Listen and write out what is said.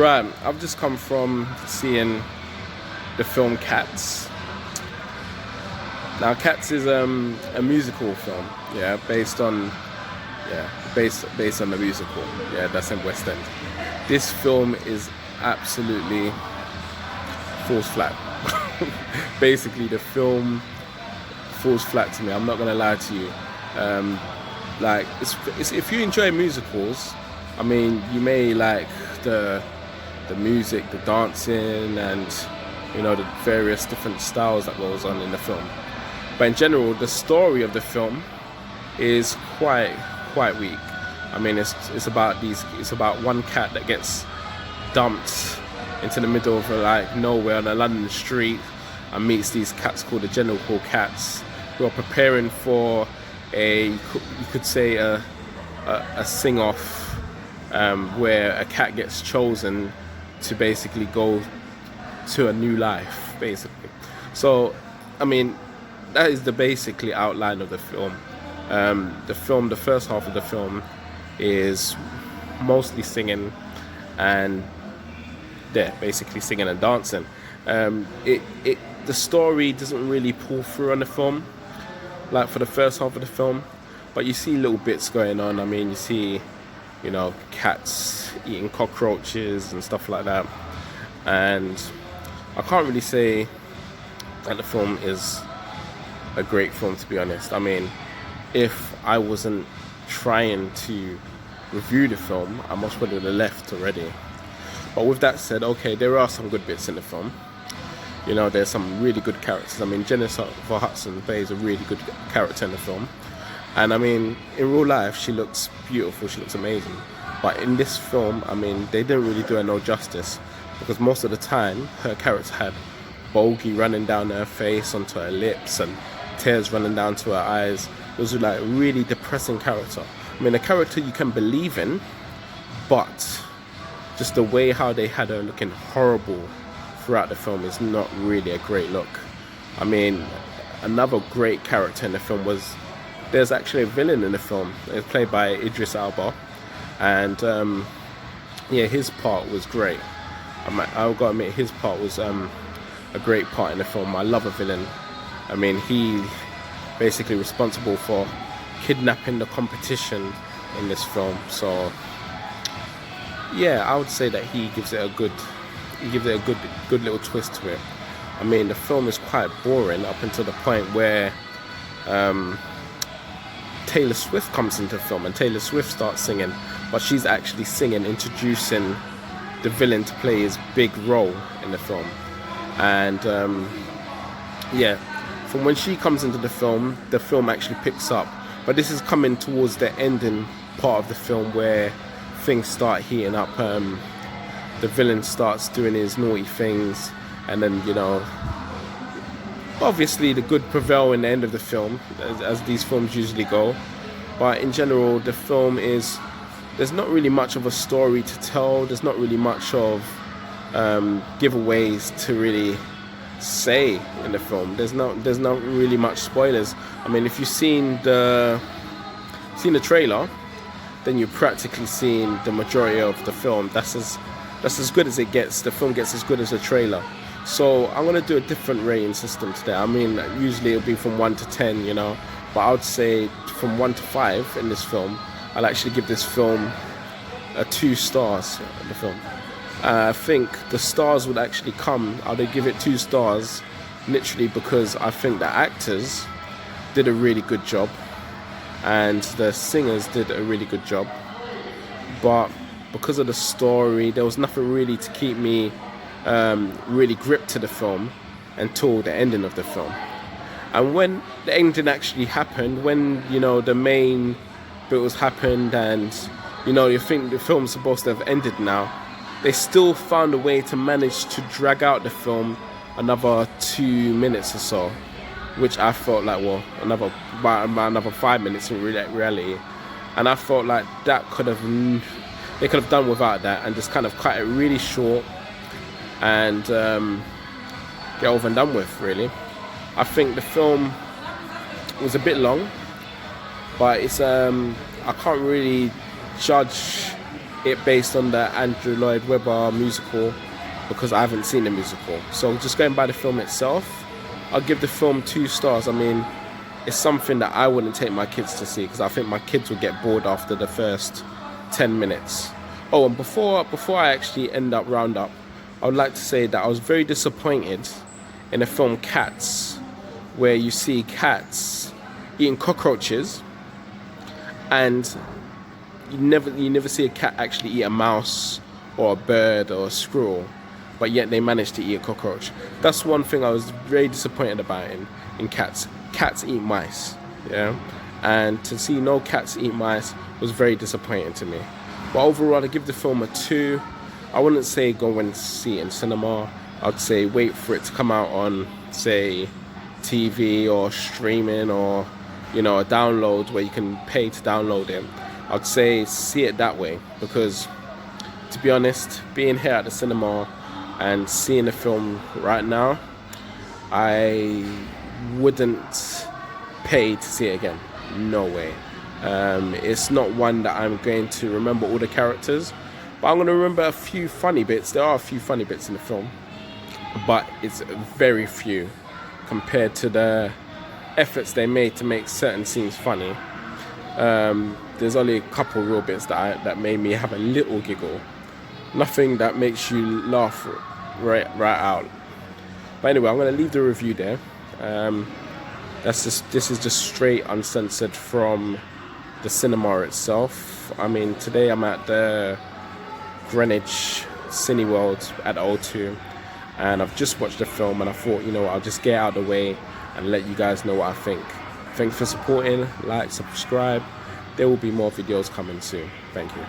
Right, I've just come from seeing the film Cats. Now, Cats is a musical film, based on the musical, that's in West End. This film is absolutely falls flat. Basically, the film falls flat to me. I'm not gonna lie to you. It's if you enjoy musicals, I mean, you may like the music, the dancing, and the various different styles that goes on in the film. But in general, the story of the film is quite weak. I mean, it's about one cat that gets dumped into the middle of nowhere on a London street and meets these cats called the General Hall Cats, who are preparing for you could say a sing-off where a cat gets chosen to basically go to a new life, basically. So, I mean, that is the basically outline of the film. The first half of the film is mostly singing, and basically singing and dancing. The story doesn't really pull through on the film, like for the first half of the film, but you see little bits going on. I mean, you see, cats eating cockroaches and stuff like that. And I can't really say that the film is a great film, to be honest. I mean, if I wasn't trying to review the film, I most probably would have left already. But with that said, okay, there are some good bits in the film. There's some really good characters. I mean, Jennifer Hudson plays a really good character in the film. And I mean, in real life, she looks beautiful, she looks amazing. But in this film, I mean, they didn't really do her no justice, because most of the time, her character had bogey running down her face, onto her lips, and tears running down to her eyes. It was like a really depressing character. I mean, a character you can believe in, but just the way how they had her looking horrible throughout the film is not really a great look. I mean, another great character in the film was, there's actually a villain in the film. It's played by Elba, and his part was great. I've got to admit, his part was a great part in the film. I love a villain. I mean, he basically responsible for kidnapping the competition in this film. So I would say that he gives it a good little twist to it. I mean, the film is quite boring up until the point where Taylor Swift comes into the film, and Taylor Swift starts singing, but she's actually singing, introducing the villain to play his big role in the film. And from when she comes into the film actually picks up. But this is coming towards the ending part of the film where things start heating up. The villain starts doing his naughty things, and then obviously the good prevail in the end of the film, as these films usually go. But in general, the film there's not really much of a story to tell. There's not really much of giveaways to really say in the film. There's not really much spoilers. I mean, if you've seen the trailer, then you've practically seen the majority of the film. That's as good as it gets. The film gets as good as the trailer. So I'm going to do a different rating system today. I mean, usually it'll be from 1 to 10, but I would say from 1 to 5 in this film. I'll actually give this film 2 stars in the film. I think the stars would actually come, I would give it 2 stars literally because I think the actors did a really good job and the singers did a really good job. But because of the story, there was nothing really to keep me really gripped to the film until the ending of the film. And when the ending actually happened, when the main bit was happened, and you think the film's supposed to have ended now, they still found a way to manage to drag out the film another 2 minutes or so, which I felt like, well, about another 5 minutes in reality. And I felt like they could have done without that and just kind of cut it really short and get over and done with, really. I think the film was a bit long, but it's I can't really judge it based on the Andrew Lloyd Webber musical, because I haven't seen the musical. So just going by the film itself, I'll give the film 2 stars. I mean, it's something that I wouldn't take my kids to see, because I think my kids would get bored after the first 10 minutes. Oh, and before I actually round up, I would like to say that I was very disappointed in the film Cats, where you see cats eating cockroaches, and you never see a cat actually eat a mouse or a bird or a squirrel, but yet they manage to eat a cockroach. That's one thing I was very disappointed about in Cats. Cats eat mice, yeah, and to see no cats eat mice was very disappointing to me. But overall, I give the film a 2. I wouldn't say go and see it in cinema. I'd say wait for it to come out on, say, TV or streaming, or, you know, a download where you can pay to download it. I'd say see it that way, because to be honest, being here at the cinema and seeing the film right now, I wouldn't pay to see it again. No way. It's not one that I'm going to remember all the characters, but I'm going to remember a few funny bits. There are a few funny bits in the film, but it's very few compared to the efforts they made to make certain scenes funny. There's only a couple real bits that made me have a little giggle. Nothing that makes you laugh right out. But anyway, I'm going to leave the review there. This is just straight uncensored from the cinema itself. I mean, today I'm at the Greenwich Cineworld at O2, and I've just watched the film, and I thought, you know, I'll just get out of the way and let you guys know what I think. Thanks for supporting. Like, subscribe. There will be more videos coming soon. Thank you.